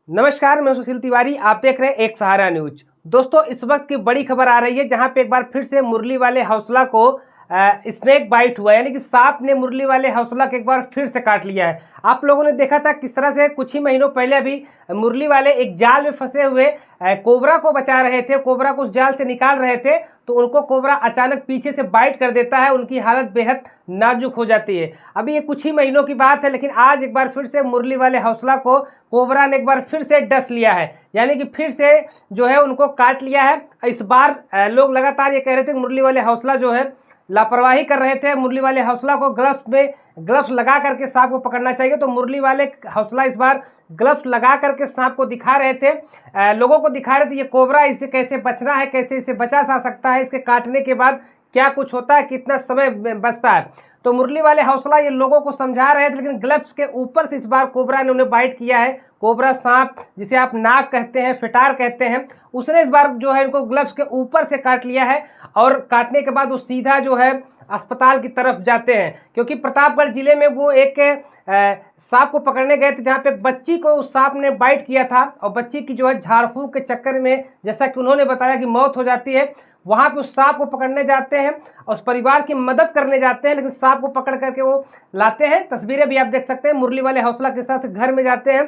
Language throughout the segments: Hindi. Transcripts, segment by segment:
नमस्कार, मैं सुशील तिवारी। आप देख रहे हैं एक सहारा न्यूज। दोस्तों, इस वक्त की बड़ी खबर आ रही है जहां पे एक बार फिर से मुरली वाले हौसला को स्नेक बाइट हुआ, यानी कि सांप ने मुरली वाले हौसला को एक बार फिर से काट लिया है। आप लोगों ने देखा था किस तरह से कुछ ही महीनों पहले अभी मुरली वाले एक जाल में फंसे हुए कोबरा को बचा रहे थे, कोबरा को उस जाल से निकाल रहे थे, तो उनको कोबरा अचानक पीछे से बाइट कर देता है। उनकी हालत बेहद नाजुक हो जाती है। अभी ये कुछ ही महीनों की बात है, लेकिन आज एक बार फिर से मुरली वाले हौसला को कोबरा ने एक बार फिर से डस लिया है, यानी कि फिर से जो है उनको काट लिया है। इस बार लोग लगातार ये कह रहे थे कि मुरली वाले हौसला जो है लापरवाही कर रहे थे, मुरली वाले हौसला को ग्लव्स लगा करके सांप को पकड़ना चाहिए। तो मुरली वाले हौसला इस बार ग्लव्स लगा करके सांप को दिखा रहे थे, लोगों को दिखा रहे थे ये कोबरा, इससे कैसे बचना है, कैसे इसे बचा जा सकता है, इसके काटने के बाद क्या कुछ होता है, कितना समय बचता है। तो मुरली वाले हौसला ये लोगों को समझा रहे थे, लेकिन ग्लव्स के ऊपर से इस बार कोबरा ने उन्हें बाइट किया है। कोबरा सांप, जिसे आप नाग कहते हैं, फिटार कहते हैं, उसने इस बार जो है इनको ग्लव्स के ऊपर से काट लिया है। और काटने के बाद वो सीधा जो है अस्पताल की तरफ जाते हैं, क्योंकि प्रतापगढ़ जिले में वो एक सांप को पकड़ने गए थे जहाँ पे बच्ची को उस सांप ने बाइट किया था, और बच्ची की जो है झाड़ फूंक के चक्कर में, जैसा कि उन्होंने बताया, कि मौत हो जाती है। वहाँ पे उस सांप को पकड़ने जाते हैं और उस परिवार की मदद करने जाते हैं, लेकिन सांप को पकड़ करके वो लाते हैं। तस्वीरें भी आप देख सकते हैं, मुरली वाले हौसला के साथ से घर में जाते हैं,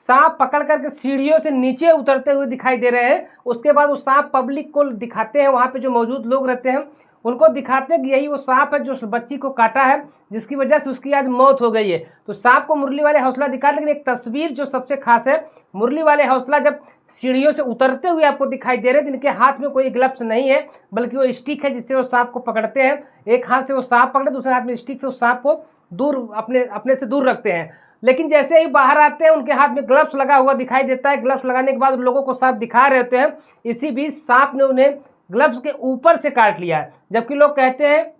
सांप पकड़ करके सीढ़ियों से नीचे उतरते हुए दिखाई दे रहे हैं। उसके बाद वो सांप पब्लिक को दिखाते हैं, वहाँ पे जो मौजूद लोग रहते हैं उनको दिखाते हैं कि यही वो सांप है जो उस बच्ची को काटा है, जिसकी वजह से उसकी आज मौत हो गई है। तो सांप को मुरली वाले हौसला दिखा, लेकिन एक तस्वीर जो सबसे खास है, मुरली वाले हौसला जब सीढ़ियों से उतरते हुए आपको दिखाई दे रहे हैं, जिनके हाथ में कोई ग्लव्स नहीं है, बल्कि वो स्टिक है जिससे वो सांप को पकड़ते हैं। एक हाथ से वो सांप पकड़े, दूसरे हाथ में स्टिक से उस सांप को दूर अपने से दूर रखते हैं। लेकिन जैसे ही बाहर आते हैं, उनके हाथ में ग्लव्स लगा हुआ दिखाई देता है। ग्लव्स लगाने के बाद उन लोगों को सांप दिखा रहे होते हैं, इसी बीच सांप ने उन्हें ग्लव्स के ऊपर से काट लिया है। जबकि लोग कहते हैं,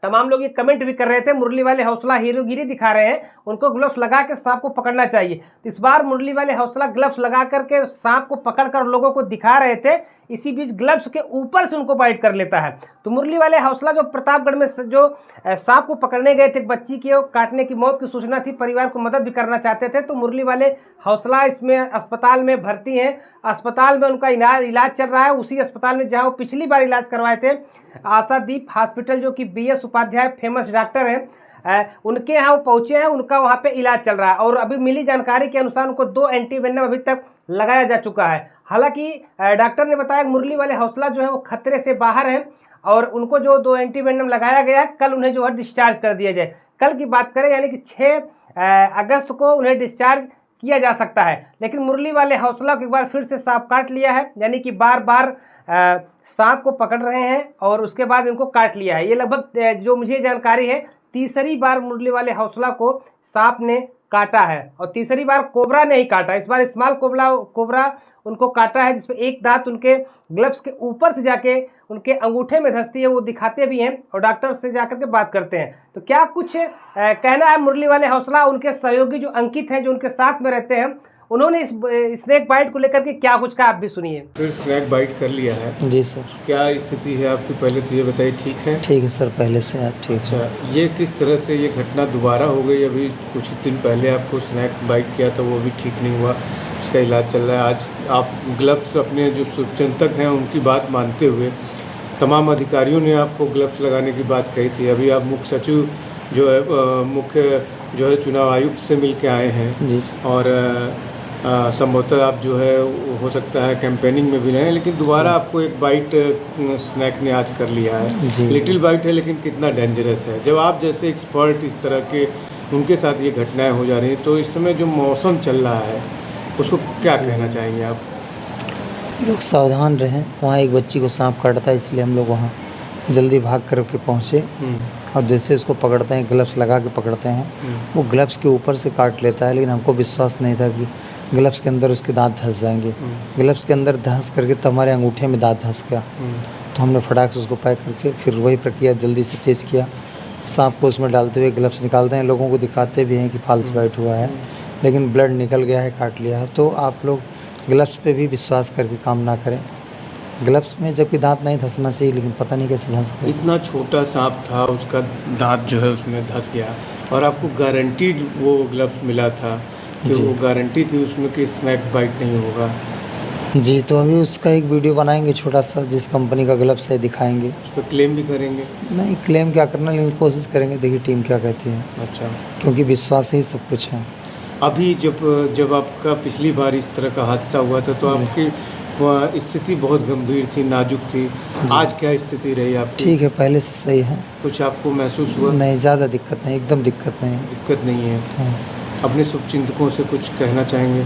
तमाम लोग ये कमेंट भी कर रहे थे, मुरली वाले हौसला हीरोगिरी दिखा रहे हैं, उनको ग्लव्स लगा के सांप को पकड़ना चाहिए। तो इस बार मुरली वाले हौसला ग्लव्स लगा करके सांप को पकड़कर लोगों को दिखा रहे थे, इसी बीच ग्लव्स के ऊपर से उनको बाइट कर लेता है। तो मुरली वाले हौसला जो प्रतापगढ़ में जो सांप को पकड़ने गए थे, बच्ची के काटने की मौत की सूचना थी, परिवार को मदद भी करना चाहते थे, तो मुरली वाले हौसला इसमें अस्पताल में भर्ती हैं। अस्पताल में उनका इलाज चल रहा है, उसी अस्पताल में जहाँ वो पिछली बार इलाज करवाए थे, आशादीप हॉस्पिटल, जो कि BS उपाध्याय फेमस डॉक्टर हैं, उनके यहाँ वो पहुँचे हैं, उनका वहाँ पे इलाज चल रहा है। और अभी मिली जानकारी के अनुसार उनको 2 एंटीवेनम अभी तक लगाया जा चुका है। हालांकि डॉक्टर ने बताया कि मुरली वाले हौसला जो है वो खतरे से बाहर है और उनको जो 2 एंटीवेनम लगाया गया है, कल उन्हें जो है डिस्चार्ज कर दिया जाए। कल की बात करें, यानी कि 6 अगस्त को उन्हें डिस्चार्ज किया जा सकता है। लेकिन मुरली वाले हौसला को एक बार फिर से सांप काट लिया है, यानी कि बार बार सांप को पकड़ रहे हैं और उसके बाद इनको काट लिया है। ये लगभग जो मुझे जानकारी है, तीसरी बार मुरली वाले हौसला को सांप ने काटा है, और तीसरी बार कोबरा ने ही काटा। इस बार स्मॉल कोबरा उनको काटा है, जिसमें एक दांत उनके ग्लव्स के ऊपर से जाके उनके अंगूठे में धंसती है। वो दिखाते भी हैं और डॉक्टर से जाकर के बात करते हैं। तो क्या कुछ कहना है मुरली वाले हौसला, उनके सहयोगी जो अंकित हैं, जो उनके साथ में रहते हैं, उन्होंने इस स्नेक बाइट को लेकर के क्या कुछ कहा, आप भी सुनिए। फिर स्नेक बाइट कर लिया है? जी सर। क्या स्थिति है आपकी, पहले तो ये बताइए। ठीक है? ठीक है सर, पहले से है ठीक। अच्छा, ये किस तरह से ये घटना दोबारा हो गई? अभी कुछ दिन पहले आपको स्नेक बाइट किया था, वो भी ठीक नहीं हुआ, उसका इलाज चल रहा है। आज आप ग्लव्स, अपने जो शुभचिंतक हैं उनकी बात मानते हुए, तमाम अधिकारियों ने आपको ग्लव्स लगाने की बात कही थी। अभी आप मुख्य सचिव जो है, मुख्य जो है चुनाव आयुक्त से मिल के आए हैं जी, और संभवतः आप जो है हो सकता है कैंपेनिंग में भी रहें, लेकिन दोबारा आपको एक बाइट स्नैक ने आज कर लिया है। लिटिल बाइट है, लेकिन कितना डेंजरस है। जब आप जैसे एक्सपर्ट इस तरह के उनके साथ ये घटनाएं हो जा रही हैं, तो इस समय जो मौसम चल रहा है उसको क्या कहना चाहेंगे आप? लोग सावधान रहें। वहाँ एक बच्ची को सांप काटा था, इसलिए हम लोग वहाँ जल्दी भाग करके पहुँचे, और जैसे इसको पकड़ते हैं, ग्लव्स लगा के पकड़ते हैं, वो ग्लव्स के ऊपर से काट लेता है। लेकिन हमको विश्वास नहीं था कि ग्लव्स के अंदर उसके दांत धंस जाएंगे। ग्लव्स के अंदर धंस करके तो हमारे अंगूठे में दांत धंस गया। तो हमने फटाक से उसको पैक करके फिर वही प्रक्रिया जल्दी से तेज़ किया। सांप को उसमें डालते हुए ग्लव्स निकालते हैं, लोगों को दिखाते भी हैं कि फॉल्स बाइट हुआ है, लेकिन ब्लड निकल गया है, काट लिया है। तो आप लोग ग्लव्स पे भी विश्वास करके काम ना करें। ग्लव्स में जबकि दांत नहीं धंसना चाहिए, लेकिन पता नहीं कैसे धंस गया। इतना छोटा सांप था, उसका दांत जो है उसमें धंस गया, और आपको गारंटीड वो ग्लव्स मिला था। कि जी। वो गारंटी थी उसमें कि स्नैक बाइट नहीं होगा। जी, तो अभी उसका एक वीडियो बनाएँगे छोटा-सा, जिस कंपनी का ग्लव्स है दिखाएँगे। उस पर क्लेम भी करेंगे। नहीं क्लेम क्या करना, लेकिन कोशिश करेंगे, देखिए टीम क्या कहती है, अच्छा। क्योंकि विश्वास से ही सब कुछ है। अभी जब जब आपका पिछली बार इस तरह का हादसा हुआ था तो जी। आपकी स्थिति बहुत गंभीर थी, नाजुक थी। आज क्या स्थिति रही आपकी? ठीक है, पहले से सही है। कुछ आपको महसूस हुआ? नहीं, ज़्यादा दिक्कत नहीं, एकदम दिक्कत नहीं है। दिक्कत नहीं है। हाँ, अपने शुभचिंतकों से कुछ कहना चाहेंगे?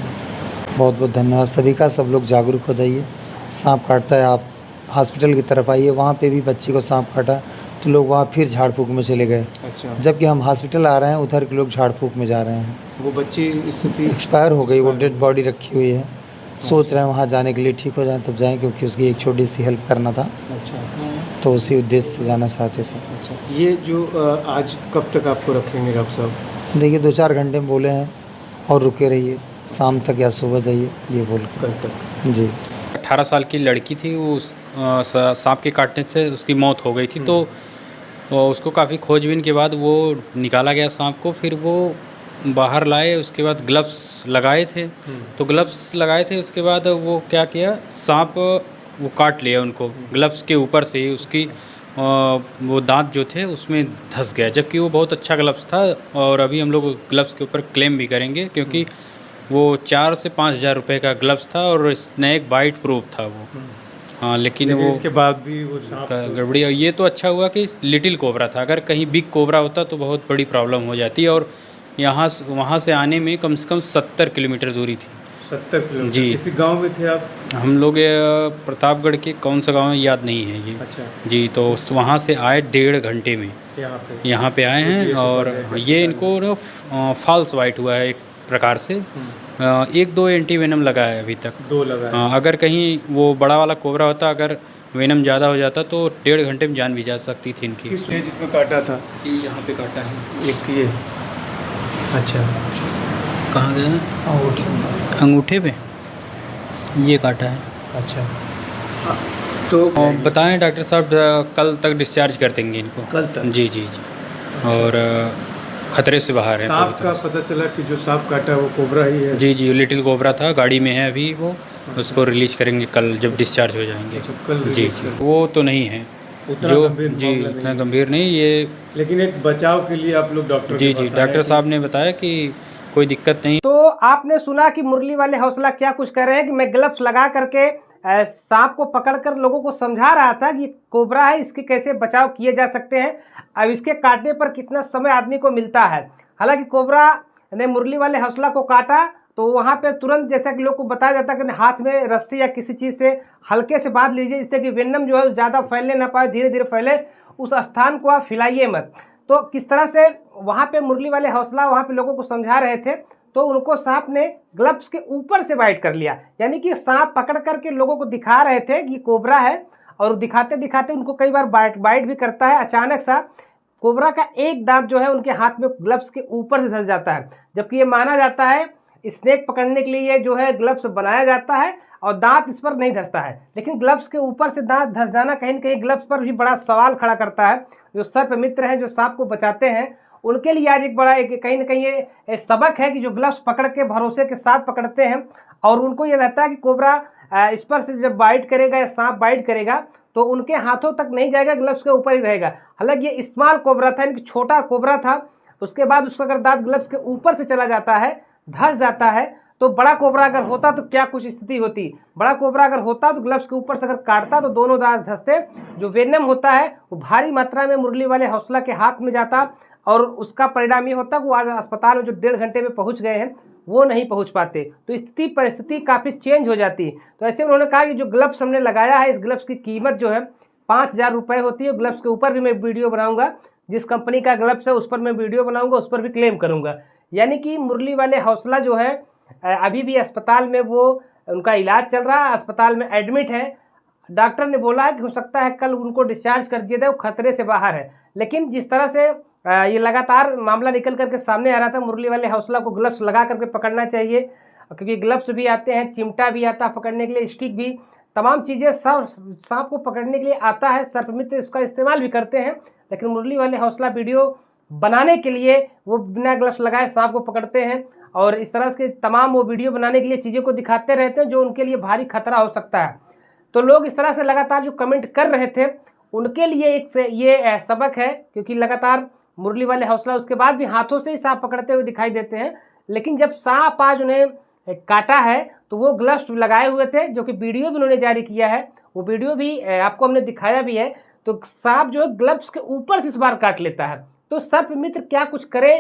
बहुत-बहुत धन्यवाद सभी का, सब लोग जागरूक हो जाइए। साँप काटता है, आप हॉस्पिटल की तरफ आइए, वहाँ पे भी बच्ची को साँप काटा, तो लोग वहाँ फिर झाड़-फूँक में चले गए। अच्छा। जबकि हम हॉस्पिटल आ रहे हैं, उधर के लोग झाड़-फूँक में जा रहे हैं। वो बच्ची स्थिति एक्सपायर हो गई, वो एक्सपायर डेड बॉडी रखी हुई है। सोच रहे हैं वहाँ जाने के लिए, ठीक हो जाए तब जाएँ, क्योंकि उसकी एक छोटी-सी हेल्प करना था, अच्छा। तो उसी उद्देश्य से जाना चाहते थे। अच्छा, ये जो आज कब तक आपको रखेंगे डॉक्टर साहब? देखिए 2-4 घंटे में बोले हैं और रुके रहिए, शाम तक या सुबह जाइए, ये बोल के। कल तक? जी। 18 साल की लड़की थी, वो सांप के काटने से उसकी मौत हो गई थी। तो उसको काफ़ी खोजबीन के बाद वो निकाला गया सांप को, फिर वो बाहर लाए, उसके बाद ग्लव्स लगाए थे। तो ग्लव्स लगाए थे, उसके बाद वो क्या किया, सांप वो काट लिया उनको ग्लव्स के ऊपर से ही, उसकी वो दांत जो थे उसमें धंस गया, जबकि वो बहुत अच्छा ग्लव्स था। और अभी हम लोग ग्लव्स के ऊपर क्लेम भी करेंगे, क्योंकि वो 4 से 5 हज़ार रुपये का ग्लव्स था और स्नैक बाइट प्रूफ था वो। हाँ, लेकिन वो इसके बाद भी वो सांप गड़बड़ी। और ये तो अच्छा हुआ कि लिटिल कोबरा था, अगर कहीं बिग कोबरा होता तो बहुत बड़ी प्रॉब्लम हो जाती। और यहाँ से वहाँ से आने में कम से कम 70 किलोमीटर दूरी थी। 70 किलोमीटर? जी। किसी गांव में थे आप? हम लोग प्रतापगढ़ के कौन सा गांव है याद नहीं है ये। अच्छा। जी, तो वहाँ से आए 1.5 घंटे में यहाँ पे आए हैं। और ये इनको ना फॉल्स वाइट हुआ है एक प्रकार से। 1-2 एंटी वेनम लगा है अभी तक। 2 लगा है। हाँ, अगर कहीं वो बड़ा वाला कोबरा होता, अगर वेनम ज़्यादा हो जाता तो 1.5 घंटे में जान भी जा सकती थी इनकी। किस ने जिसमें काटा था? यहाँ पे काटा है। एक ये। अच्छा। कहाँ गया? अंगूठे पे ये काटा है। अच्छा। तो बताएं डॉक्टर साहब, कल तक डिस्चार्ज कर देंगे इनको। कल तक? जी जी जी। और खतरे से बाहर है सांप पूरी का तरह से। पता चला कि जो सांप काटा वो कोबरा ही है? जी जी, लिटिल कोबरा था, गाड़ी में है अभी वो। उसको रिलीज करेंगे कल जब डिस्चार्ज हो जाएंगे। अच्छा, कल जी रिलीज जी, करेंगे। वो तो नहीं है उतना जो गंभीर जी मामला नहीं इतना है। गंभीर नहीं ये। लेकिन एक बचाव के लिए आप लोग डॉक्टर जी के जी, पास आए डॉक्टर थे। साहब ने बताया कि कोई दिक्कत नहीं। तो आपने सुना कि मुरली वाले हौसला क्या कुछ कर रहे हैं कि मैं ग्लव्स लगा करके सांप को पकड़कर लोगों को समझा रहा था कि कोबरा है, इसके कैसे बचाव किए जा सकते हैं, अब इसके काटने पर कितना समय आदमी को मिलता है। हालांकि कोबरा ने मुरली वाले हौसला को काटा तो वहां पे तुरंत, जैसा कि लोग को बताया जाता है कि हाथ में रस्सी या किसी चीज़ से हल्के से बांध लीजिए, जिससे कि वेनम जो है ज़्यादा फैलने ना पाए, धीरे धीरे फैले, उस स्थान को आप फैलाइए मत। तो किस तरह से वहाँ पे मुरली वाले हौसला वहाँ पे लोगों को समझा रहे थे, तो उनको सांप ने ग्लव्स के ऊपर से बाइट कर लिया। यानी कि सांप पकड़ करके लोगों को दिखा रहे थे कि कोबरा है, और दिखाते दिखाते उनको कई बार बाइट भी करता है। अचानक सा कोबरा का एक दांत जो है उनके हाथ में ग्लव्स के ऊपर से धंस जाता है, जबकि ये माना जाता है स्नेक पकड़ने के लिए जो है ग्लव्स बनाया जाता है और दांत इस पर नहीं धंसता है। लेकिन ग्लव्स के ऊपर से दांत धंस जाना कहीं न कहीं ग्लव्स पर भी बड़ा सवाल खड़ा करता है। जो सर्प मित्र हैं, जो सांप को बचाते हैं, उनके लिए आज एक बड़ा कहीं ना कहीं ये सबक है कि जो ग्लव्स पकड़ के भरोसे के साथ पकड़ते हैं, और उनको ये रहता है कि कोबरा इस पर से जब बाइट करेगा या सांप बाइट करेगा तो उनके हाथों तक नहीं जाएगा, ग्लव्स के ऊपर ही रहेगा। हालांकि ये स्मॉल कोबरा था, यानी कि छोटा कोबरा था। उसके बाद उसका अगर दांत ग्लव्स के ऊपर से चला जाता है, धंस जाता है, तो बड़ा कोबरा अगर होता तो क्या कुछ स्थिति होती। बड़ा कोबरा अगर होता तो ग्लव्स के ऊपर से अगर काटता तो दोनों दांत धंसते। जो वेनम होता है वो भारी मात्रा में मुरली वाले हौसला के हाथ में जाता, और उसका परिणाम ये होता कि वो आज अस्पताल में जो 1.5 घंटे में पहुंच गए हैं वो नहीं पहुंच पाते, तो स्थिति परिस्थिति काफ़ी चेंज हो जाती। तो ऐसे उन्होंने कहा कि जो ग्लव्स हमने लगाया है, इस ग्लव्स की कीमत जो है 5,000 रुपये होती है। ग्लव्स के ऊपर भी मैं वीडियो बनाऊंगा, जिस कंपनी का ग्लव्स है उस पर मैं वीडियो बनाऊंगा, उस पर भी क्लेम करूंगा। यानी कि मुरली वाले हौसला जो है अभी भी अस्पताल में वो उनका इलाज चल रहा है, अस्पताल में एडमिट है। डॉक्टर ने बोला है कि हो सकता है कल उनको डिस्चार्ज कर दिया जाए, वो खतरे से बाहर है। लेकिन जिस तरह से ये लगातार मामला निकल करके सामने आ रहा था, मुरली वाले हौसला को ग्लव्स लगा करके पकड़ना चाहिए, क्योंकि ग्लव्स भी आते हैं, चिमटा भी आता है पकड़ने के लिए, स्टिक भी, तमाम चीज़ें सब सांप को पकड़ने के लिए आता है। सर्पमित्र इसका इस्तेमाल भी करते हैं, लेकिन मुरली वाले हौसला वीडियो बनाने के लिए वो बिना ग्लव्स लगाए सांप को पकड़ते हैं। और इस तरह के तमाम वो वीडियो बनाने के लिए चीज़ों को दिखाते रहते हैं जो उनके लिए भारी खतरा हो सकता है। तो लोग इस तरह से लगातार जो कमेंट कर रहे थे उनके लिए एक से ये सबक है, क्योंकि लगातार मुरली वाले हौसला उसके बाद भी हाथों से ही सांप पकड़ते हुए दिखाई देते हैं, लेकिन जब सांप आज उन्हें काटा है तो वो ग्लव्स लगाए हुए थे, जो कि वीडियो भी उन्होंने जारी किया है, वो वीडियो भी आपको हमने दिखाया भी है। तो सांप जो है ग्लव्स के ऊपर से इस बार काट लेता है। तो सर्प मित्र क्या कुछ करे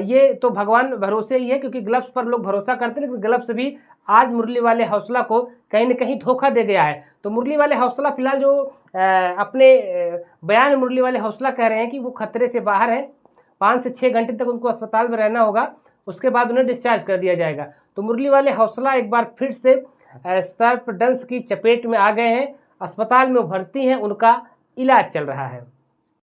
ये तो भगवान भरोसे ही है, क्योंकि ग्लव्स पर लोग भरोसा करते हैं, लेकिन ग्लव्स भी आज मुरली वाले हौसला को कहीं न कहीं धोखा दे गया है। तो मुरली वाले हौसला फिलहाल जो अपने बयान में मुरली वाले हौसला कह रहे हैं कि वो खतरे से बाहर है, 5 से 6 घंटे तक उनको अस्पताल में रहना होगा, उसके बाद उन्हें डिस्चार्ज कर दिया जाएगा। तो मुरली वाले हौसला एक बार फिर से सर्पदंश की चपेट में आ गए हैं, अस्पताल में भर्ती हैं, उनका इलाज चल रहा है।